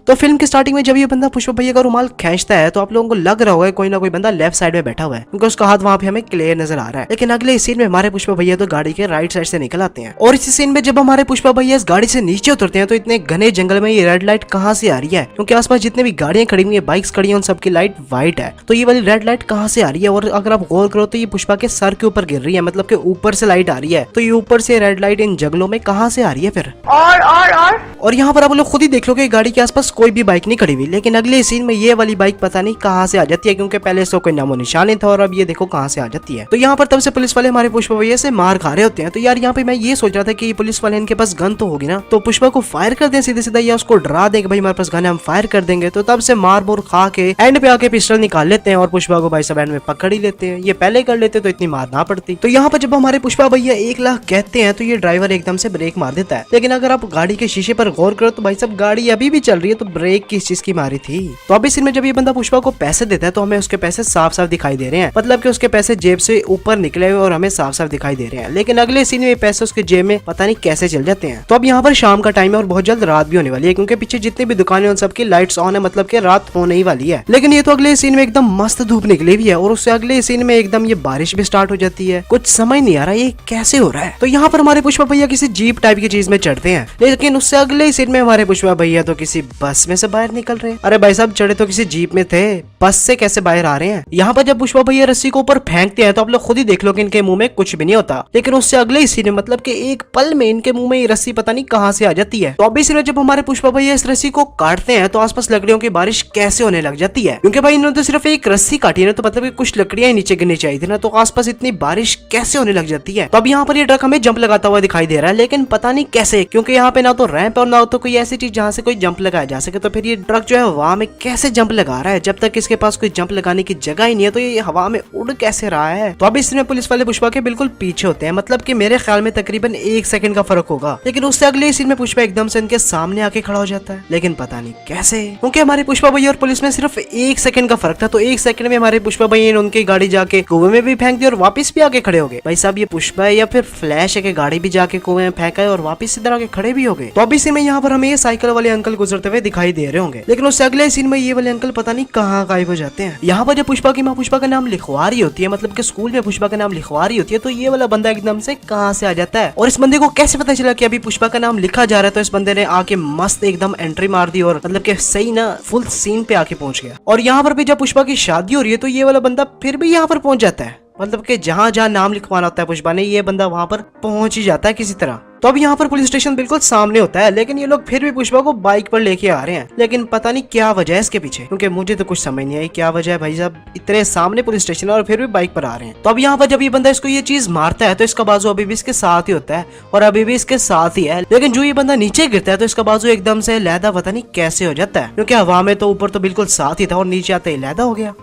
तो फिल्म की स्टार्टिंग में जब ये बंदा पुष्पा भैया का रुमाल खींचता है तो आप लोगों को लग रहा होगा कोई ना कोई बंदा लेफ्ट साइड में बैठा हुआ है, क्योंकि उसका हाथ वहाँ पे हमें क्लियर नजर आ रहा है। लेकिन अगले सीन में हमारे पुष्पा भैया तो गाड़ी के राइट साइड से निकल आते हैं, और इसी सीन में जब हमारे पुष्पा भैया इस गाड़ी से नीचे उतरते हैं तो इतने घने जंगल में ये रेड लाइट कहाँ से आ रही है, क्योंकि आसपास जितने भी गाड़ियां खड़ी हुई है, बाइक्स खड़ी है, उन सबकी लाइट व्हाइट है। तो ये वाली रेड लाइट कहाँ से आ रही है, और अगर आप गौर करो तो ये पुष्पा के सर के ऊपर गिर रही है, मतलब के ऊपर से लाइट आ रही है। तो ये ऊपर से रेड लाइट इन जंगलों में कहाँ से आ रही है फिर? और यहाँ पर आप लोग खुद ही देख लो कि गाड़ी के आसपास कोई भी बाइक नहीं खड़ी हुई, लेकिन अगले सीन में ये वाली बाइक पता नहीं कहाँ से आ जाती है, क्योंकि पहले इसको कोई नामो निशान नहीं था और अब ये देखो कहाँ से आ जाती है। तो यहाँ पर तब से पुलिस वाले हमारे पुष्पा भैया से मार खा रहे होते हैं। तो यार यहाँ पे मैं ये सोच रहा था कि पुलिस वाले इनके पास गन तो होगी ना, तो पुष्पा को फायर कर दें सीधे सीधा, या उसको डरा देंगे भाई हमारे पास गन है हम फायर कर देंगे। तो तब से मार बोर खा के एंड पे आके पिस्टल निकाल लेते हैं और पुष्पा को भाई सब एंड में पकड़ ही लेते हैं। ये पहले कर लेते तो इतनी मार ना पड़ती। तो यहाँ पर जब हमारे पुष्पा भैया 1 लाख कहते हैं तो ये ड्राइवर एकदम से ब्रेक मार देता है। लेकिन अगर आप गाड़ी के शीशे पर गौर करो तो भाई सब गाड़ी अभी भी चल रही है, तो ब्रेक किस चीज की मारी थी। तो अभी सीन में जब ये बंदा पुष्पा को पैसे देता है तो हमें उसके पैसे साफ साफ दिखाई दे रहे हैं, मतलब कि उसके पैसे जेब से ऊपर निकले हुए और हमें साफ साफ दिखाई दे रहे हैं। लेकिन अगले सीन में पैसे उसके जेब में पता नहीं कैसे चल जाते हैं। तो अब यहाँ पर शाम का टाइम है और बहुत जल्द रात भी होने वाली है, क्योंकि पीछे जितनी भी दुकानें उन सबकी लाइट्स ऑन है, मतलब कि रात होने ही वाली है। लेकिन ये तो अगले सीन में एकदम मस्त धूप निकली हुई है और उससे अगले सीन में एकदम ये बारिश भी स्टार्ट हो जाती है। कुछ समझ नहीं आ रहा ये कैसे हो रहा है। तो यहाँ पर हमारे पुष्पा भैया किसी जीप टाइप की चीज में चढ़ते हैं, लेकिन उससे अगले सीन में हमारे पुष्पा भैया तो किसी बस में से बाहर निकल रहे हैं। अरे भाई साहब चढ़े तो किसी जीप में थे, बस से कैसे बाहर आ रहे हैं। यहाँ पर जब पुष्पा भैया रस्सी को ऊपर फेंकते हैं तो आप लोग खुद ही देख लो कि इनके मुंह में कुछ भी नहीं होता, लेकिन उससे अगले ही सीन में मतलब कि एक पल में इनके मुंह में ये रस्सी पता नहीं कहाँ से आ जाती है। तो अभी सीन में जब हमारे पुष्पा भैया इस रस्सी को काटते हैं तो आसपास लकड़ियों की बारिश कैसे होने लग जाती है, क्योंकि भाई इन्होंने तो सिर्फ एक रस्सी काटी है, तो मतलब कि कुछ लकड़ियां नीचे गिरनी चाहिए थी ना, तो आसपास इतनी बारिश कैसे होने लग जाती है। तो अब यहाँ पर ये ट्रक हमें जंप लगाता हुआ दिखाई दे रहा है, लेकिन पता नहीं कैसे, क्योंकि यहाँ पे ना तो रैंप और ना तो कोई ऐसी चीज जहाँ से कोई जंप लगाया जा सके। तो फिर ये ट्रक जो है हवा में कैसे जंप लगा रहा है, जब तक इसके पास कोई जंप लगाने की जगह ही नहीं है तो ये हवा में उड़ कैसे रहा है। तो अब इसमें पुलिस वाले पुष्पा के बिल्कुल पीछे होते हैं, मतलब कि मेरे ख्याल में तकरीबन 1 सेकंड का फर्क होगा, लेकिन उससे अगले सीन में पुष्पा एकदम से इनके सामने आके खड़ा हो जाता है, लेकिन पता नहीं कैसे, क्योंकि हमारे पुष्पा भैया और पुलिस में सिर्फ 1 सेकंड का फर्क था। तो 1 सेकंड में हमारे पुष्पा भैया ने उनकी गाड़ी जाके कुएं में भी फेंक दी और वापस भी आके खड़े हो गए। भाई साहब ये पुष्पा है या फिर फ्लैश है कि गाड़ी भी जाके कुएं में फेंका है और वापस इधर आके खड़े भी हो गए। तो अभी सीन में यहाँ पर हमें ये साइकिल वाले अंकल गुजरते हुए दिखाई दे रहे होंगे, लेकिन उससे अगले सीन में ये वाले अंकल पता नहीं कहाँ गायब हो जाते हैं। यहाँ पर जब पुष्पा की माँ पुष्पा का नाम लिखवा रही होती है, मतलब कि स्कूल में पुष्पा का नाम लिखवा रही होती है, तो ये वाला बंदा एकदम से कहाँ से आ जाता है। और इस बंदे को कैसे पता चला कि अभी पुष्पा का नाम लिखा जा रहा है। तो इस बंदे ने आके मस्त एकदम एंट्री मार दी और मतलब कि सही ना फुल सीन पे आके पहुंच गया। और यहाँ पर भी जब पुष्पा की शादी हो रही है तो ये वाला बंदा फिर भी यहाँ पर पहुंच जाता है, मतलब कि जहाँ जहाँ नाम लिखवाना होता है पुष्पा ने, ये बंदा वहां पर पहुंच ही जाता है किसी तरह। तो अब यहाँ पर पुलिस स्टेशन बिल्कुल सामने होता है, लेकिन ये लोग फिर भी पुष्पा को बाइक पर लेके आ रहे हैं, लेकिन पता नहीं क्या वजह है इसके पीछे, क्योंकि मुझे तो कुछ समझ नहीं आई क्या वजह है। भाई साहब इतने सामने पुलिस स्टेशन है और फिर भी बाइक पर आ रहे हैं। तो अब यहाँ पर जब ये बंदा इसको ये चीज मारता है तो इसका बाजू अभी भी इसके साथ ही होता है और अभी भी इसके साथ ही है, लेकिन जो ये बंदा नीचे गिरता है तो इसका बाजू एकदम से लहदा पता नहीं कैसे हो जाता है, क्योंकि हवा में तो ऊपर तो बिल्कुल साथ ही था और नीचे आते ही लहदा हो गया।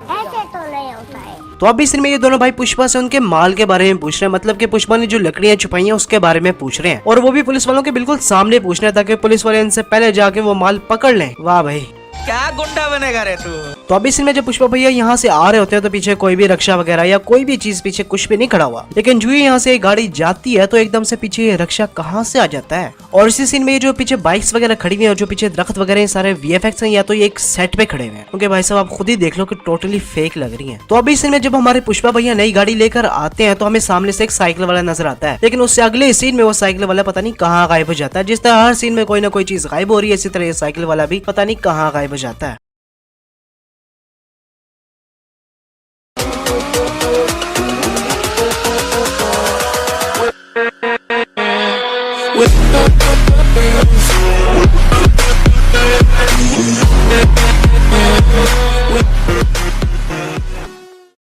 तो अब इस सीन में ये दोनों भाई पुष्पा से उनके माल के बारे में पूछ रहे हैं, मतलब कि पुष्पा ने जो लकड़ियां छुपाई हैं उसके बारे में पूछ रहे हैं, और वो भी पुलिस वालों के बिल्कुल सामने पूछ रहे हैं ताकि पुलिस वाले इनसे पहले जाके वो माल पकड़ लें। वाह भाई क्या गुंडा बनेगा रे तू। तो अभी सीन में जब पुष्पा भैया यहाँ से आ रहे होते हैं तो पीछे कोई भी रक्षा वगैरह या कोई भी चीज पीछे कुछ भी नहीं खड़ा हुआ, लेकिन जो यहाँ से गाड़ी जाती है तो एकदम से पीछे ये रक्षा कहाँ से आ जाता है। और इसी सीन में ये जो पीछे बाइक्स वगैरह खड़ी हुई है और जो पीछे दरख्त वगैरह सारे वीएफएक्स हैं या तो ये एक सेट पे खड़े हुए हैं, क्योंकि भाई साहब आप खुद ही देख लो कि टोटली फेक लग रही है। तो अभी सीन में जब हमारे पुष्पा भैया नई गाड़ी लेकर आते हैं तो हमें सामने से एक साइकिल वाला नजर आता है, लेकिन उससे अगले सीन में वो साइकिल वाला पता नहीं कहाँ गायब हो जाता है। जिस तरह हर सीन में कोई ना कोई चीज गायब हो रही है, इसी तरह ये साइकिल वाला भी पता नहीं कहाँ गायब हो जाता है। with